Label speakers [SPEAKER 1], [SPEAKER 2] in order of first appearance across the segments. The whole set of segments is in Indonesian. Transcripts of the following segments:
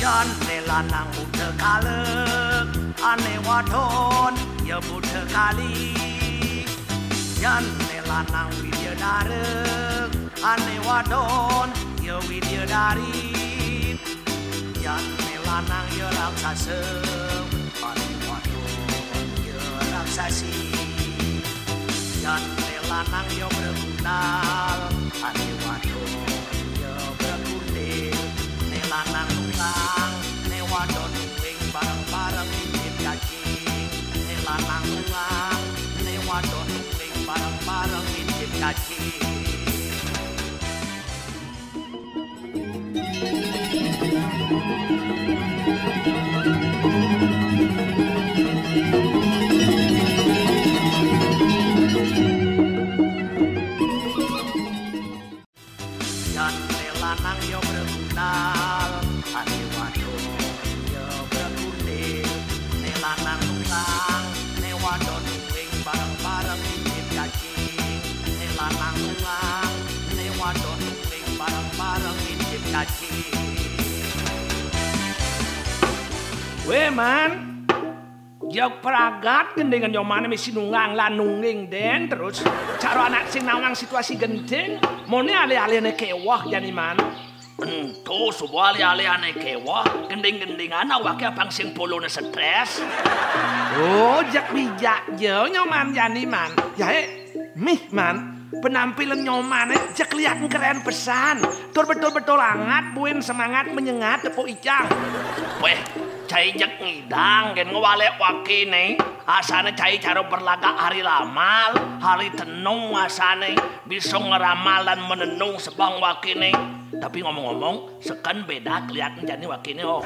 [SPEAKER 1] Yan ne lanang buta kalek, ane wadon ya buta kali. Yan ne lanang widyadarek, ane wadon ya widyadari. Yan ne lanang ya raksasa, ane wadon ya raksasi. Yan ne lanang ya bergundal, ane wadon ya bergundil. Ne lanang nunggang, ne wadon nunging bareng-bareng intip cacing. Ne lanang nunggang, ne wadon nunging bareng-bareng intip cacing. Yan ne lanang yo bergundal, ane wadon yo bergundil. Ne lanang nunggang, ne wadon nunging bareng-bareng intip cacing. Ne lanang nunggang, ne wadon nunging bareng-bareng intip cacing. Weh man, jauh peragat gendingan nyoman mesti nunggang lan nunging den terus cara anak sing nawang situasi genting mone ale-alene kewah jani man. Ento sebuah ale-alene kewah gending-gendingan awake apang sing polone stres. Oh jak bijak je nyoman jani man. Ya mih man. Penampilan nyoman jak kelihatan keren pesan. Tur betul-betul hangat buin semangat menyengat tepuk icang. Weh cai jak ngidang gen ngewalek wakine asane cai cara berlagak hari ramal hari tenung asane bisa ngeramal dan menenung sebang wakine. Tapi ngomong-ngomong sekan beda kelihatan jadi wakine oh.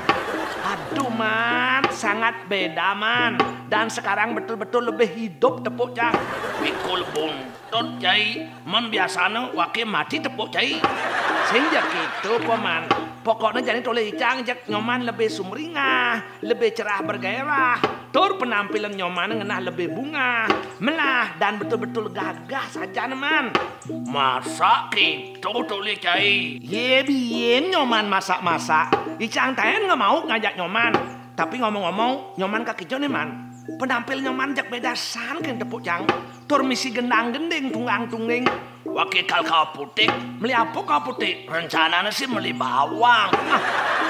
[SPEAKER 1] Aduh man sangat beda man. Dan sekarang betul-betul lebih hidup tepuk cang. Mikul buntut cai man biasanya wakil mati tepuk cai. Sehingga gitu paman. Pokoknya jadi toleh icang jak nyoman lebih sumringah, lebih cerah bergairah. Tur penampilan nyoman ngenah lebih bunga, melah dan betul-betul gagah saja neman. Masa gitu toleh cai? Ye bien nyoman masak-masak. Icang tayan nggak mau ngajak nyoman. Tapi ngomong-ngomong nyoman kaki nih man. Penampil nyoman jak beda san kan tepuk cang. Tur misi gendang-gending tunggang-tunging. Wakil kau putih, beli apa kau putih? Rencananya sih beli bawang.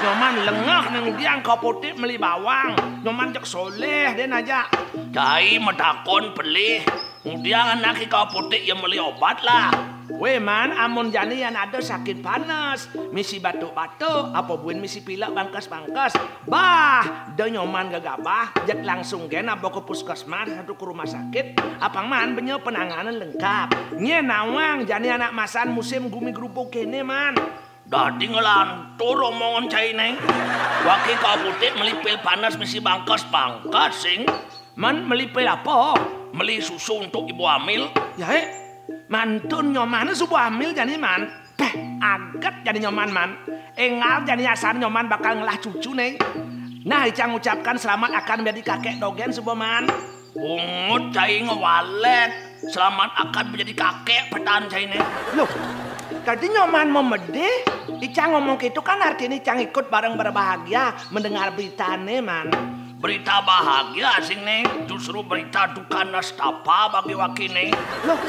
[SPEAKER 1] Nyoman lengah neng diang kau putih beli bawang. Nyoman jak soleh den aja. Cai medakon beli. Kemudian anak kau putih yang beli obat lah. Weh man, amun jani yang ada sakit panas, misi batuk-batuk, apa buin misi pilek bangkas-bangkas. Bah, de nyoman gagabah, jak langsung gen apa ke puskesmas atau ke rumah sakit. Apang man benyo penanganan lengkap. Nye nawang jani anak masan musim gumi gerupuk kene man. Dadi ngelantur omongan cai neng. Wakil kau putih melipil panas misi bangkas-bangkas sing. Man melipil apa? Meli susu untuk ibu hamil. Ya mantun nyoman subuh hamil jadi man. Agat jadi nyoman man. Engal jadi asal nyoman bakal ngelah cucu nih. Nah icang ucapkan selamat akan menjadi kakek dogen subuh man. Ungut cai ngewalek. Selamat akan menjadi kakek petan cai nih. Loh tadi nyoman memedih. Icang ngomong gitu kan artinya icang ikut bareng berbahagia mendengar berita nih man. Berita bahagia sing neng, justru berita duka nestapa bagi wakine. Loh,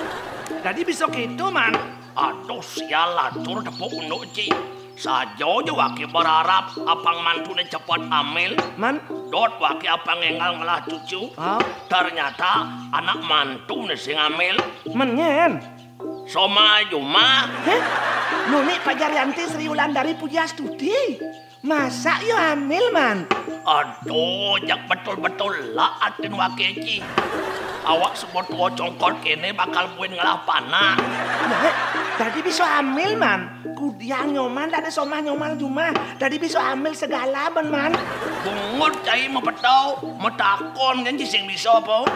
[SPEAKER 1] jadi bisa gitu man. Aduh sialah tur tepuk unduk ci. Sajo aja wakil berharap apang mantune cepat hamil. Man, dot wakil apang engal ngelah cucu. Ternyata anak mantu sing hamil. Menyen. Soma Yuma. Nuni Pajaryanti Sri Wulandari Pujiastuti. Masa yo hamil man? Aduh, jak betul-betul lah atin wakeci. Awak sebut tua congkot kene bakal buin ngelah panah. Ya, tadi bisa hamil man. Kudiang nyoman dan somah nyomal cuma. Tadi bisa hamil segala ben man. Bungut cai mepetau, metakon kan sing bisa apa?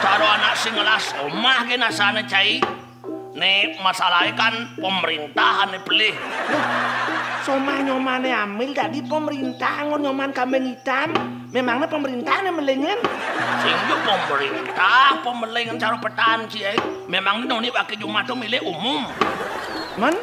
[SPEAKER 1] Cara anak sing ngelah somah kena sana cai. Nih masalahnya kan pemerintahan nih pelih. Somah nyomane amil jadi pemerintah nyoman kambing hitam. Memangnya pemerintahan yang melengin? Sehingga pemerintah pemelengin cara petan sih. Memang ini pakai Jumat itu milik umum. Man,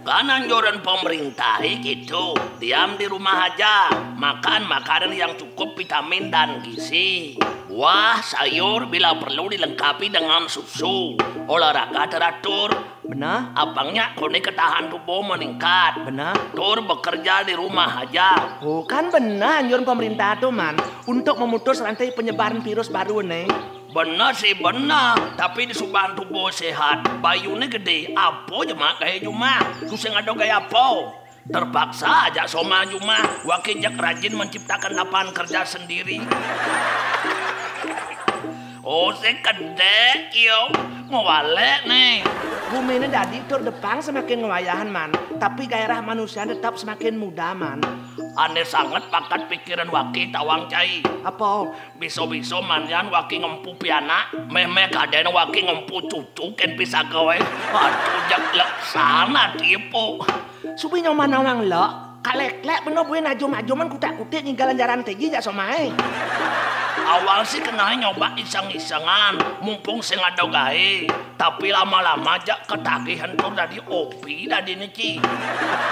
[SPEAKER 2] Kan anjuran pemerintah gitu, diam di rumah aja, makan makanan yang cukup vitamin dan gizi. Buah, sayur bila perlu dilengkapi dengan susu. Olahraga teratur.
[SPEAKER 1] Benar?
[SPEAKER 2] Abangnya kone ketahan tubuh meningkat.
[SPEAKER 1] Benar?
[SPEAKER 2] Tur bekerja di rumah aja.
[SPEAKER 1] Oh, kan benar anjuran pemerintah tuh, Man. Untuk memutus rantai penyebaran virus baru nih.
[SPEAKER 2] Benar sih benar, tapi disubahan tubuh sehat. Bayunya gede, apa cuma kayak cuma. Terus yang ada kayak apa? Terpaksa aja sama cuma. Wakijak rajin menciptakan lapangan kerja sendiri. Oh, saya gede, yo. Ngewalek nih.
[SPEAKER 1] Bumi ini jadi tur depan semakin ngewayahan, Man. Tapi gairah manusia tetap semakin muda, Man.
[SPEAKER 2] Aneh sangat pakat pikiran waki tawang cai.
[SPEAKER 1] Apa?
[SPEAKER 2] Biso-biso manyan waki ngempu piana. Meme kaden waki ngempu cucu ken bisa gawe. Aduh jak laksana tipu.
[SPEAKER 1] Subi nyoman nawang lo. Kalek-lek bener gue najum-najuman kutak-kutik nginggalan jalan teji jak somai.
[SPEAKER 2] Awal sih kena nyoba iseng-isengan, mumpung sing ada gawe. Tapi lama-lama jak ketagihan tur dari opi dari niki.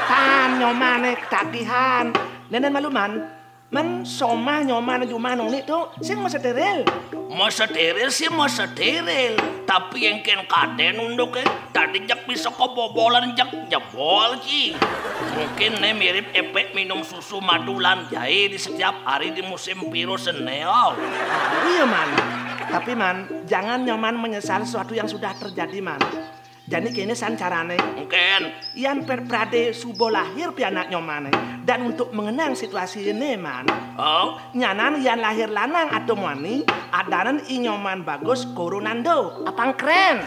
[SPEAKER 1] Tan nyoman ketagihan. Nenen malu man somah nyoman jumah noni tuh sing mau steril.
[SPEAKER 2] Mau steril sih mau steril. Tapi yang ken kaden unduk tadi jak bisa kebobolan jak jebol sih. Mungkin nih mirip efek minum susu madulan jahe di setiap hari di musim virus neo.
[SPEAKER 1] Iya man. Tapi man jangan nyoman menyesal sesuatu yang sudah terjadi man. Jadi kini san carane.
[SPEAKER 2] Mungkin.
[SPEAKER 1] Ian perprade subo lahir pianak nyomane. Dan untuk mengenang situasi ini man.
[SPEAKER 2] Oh.
[SPEAKER 1] Nyanan ian lahir lanang atau wani. Adanan inyoman bagus korunando. Apang keren.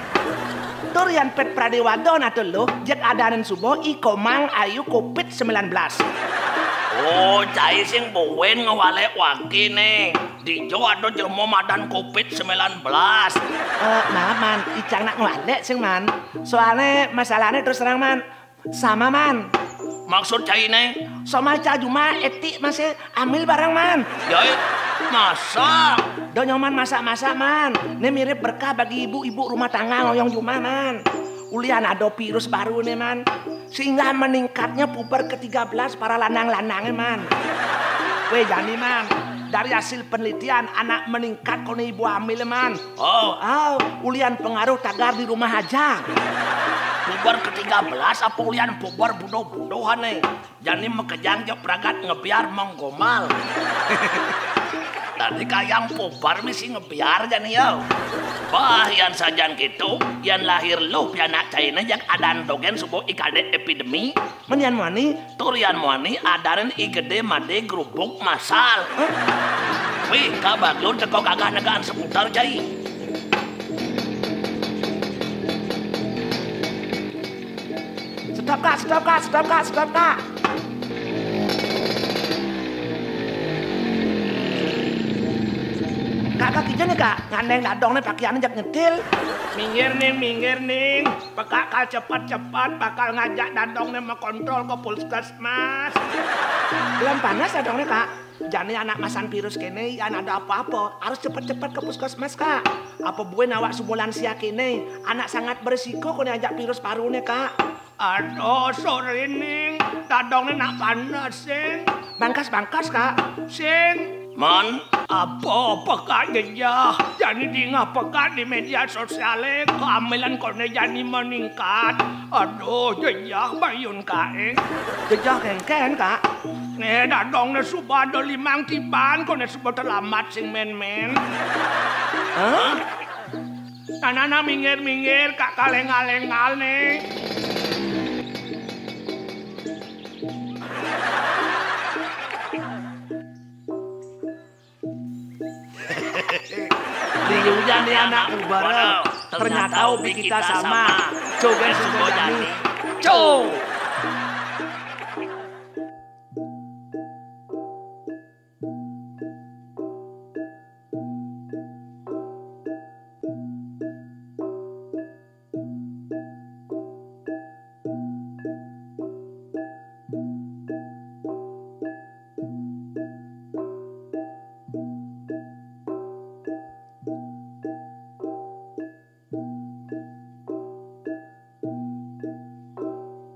[SPEAKER 1] Tur ian perprade wadon atau lo. Jek adanan subo ikomang ayu COVID-19.
[SPEAKER 2] Oh, cai sing bowen ngewalek waki nih. Di Jawa ada jelmo madan COVID-19.
[SPEAKER 1] Maaf man, icang nak ngewalek sing man. Soalnya masalahnya terus terang man. Sama man.
[SPEAKER 2] Maksud cai nih?
[SPEAKER 1] Sama cah cuma etik masih ambil barang man.
[SPEAKER 2] Ya, masak.
[SPEAKER 1] Do nyoman masak-masak man. Ini mirip berkah bagi ibu-ibu rumah tangga ngoyong cuma man. Ulian ada virus baru nih man. Sehingga meningkatnya puber ke-13 para lanang-lanangnya man. Weh jadi man. Dari hasil penelitian anak meningkat kone ibu hamil man.
[SPEAKER 2] Oh,
[SPEAKER 1] ulian pengaruh tagar di rumah aja.
[SPEAKER 2] Puber ke-13 apa ulian puber budoh-budohan nih. Jadi mekejang je peragat ngebiar menggomal. Tadi kayang puber misi ngebiar jani yo. Wah, yan sajan gitu, yan lahir lo pianak China jak adan dogen subuh ikade epidemi.
[SPEAKER 1] Menyan wani,
[SPEAKER 2] turian wani adaran igede made grubuk masal. Wih, kabaglon teko kagak negaan seputar jai.
[SPEAKER 1] Stop kak. Kakak kijang nih kak, ngandeng dadong nih pakaiannya jak nyetil. Minggir ning. Bakal cepat-cepat bakal ngajak dadong nih mengontrol ke puskesmas. Belum panas dadong nih kak. Jadi anak masan virus kene, yang ada apa-apa harus cepat-cepat ke puskesmas kak. Apa buat nawak sebulan siak kene, anak sangat berisiko kau ajak virus baru nih kak. Aduh sore ning, dadong nih nak panas sing. Bangkas kak, sing.
[SPEAKER 2] Man,
[SPEAKER 1] apa pekat ya? Jadi di ngapekat di media sosial kehamilan kone jadi meningkat. Aduh, jejak bayun kae. Jejak kengken kak. Nih dadong nih subah do limang tiban kone subah terlambat sing men. Hah? Tanana minggir kak kaleng-alengal nih. Diujan nih anak ubara. Ternyata hobi kita sama. Coba semua jadi.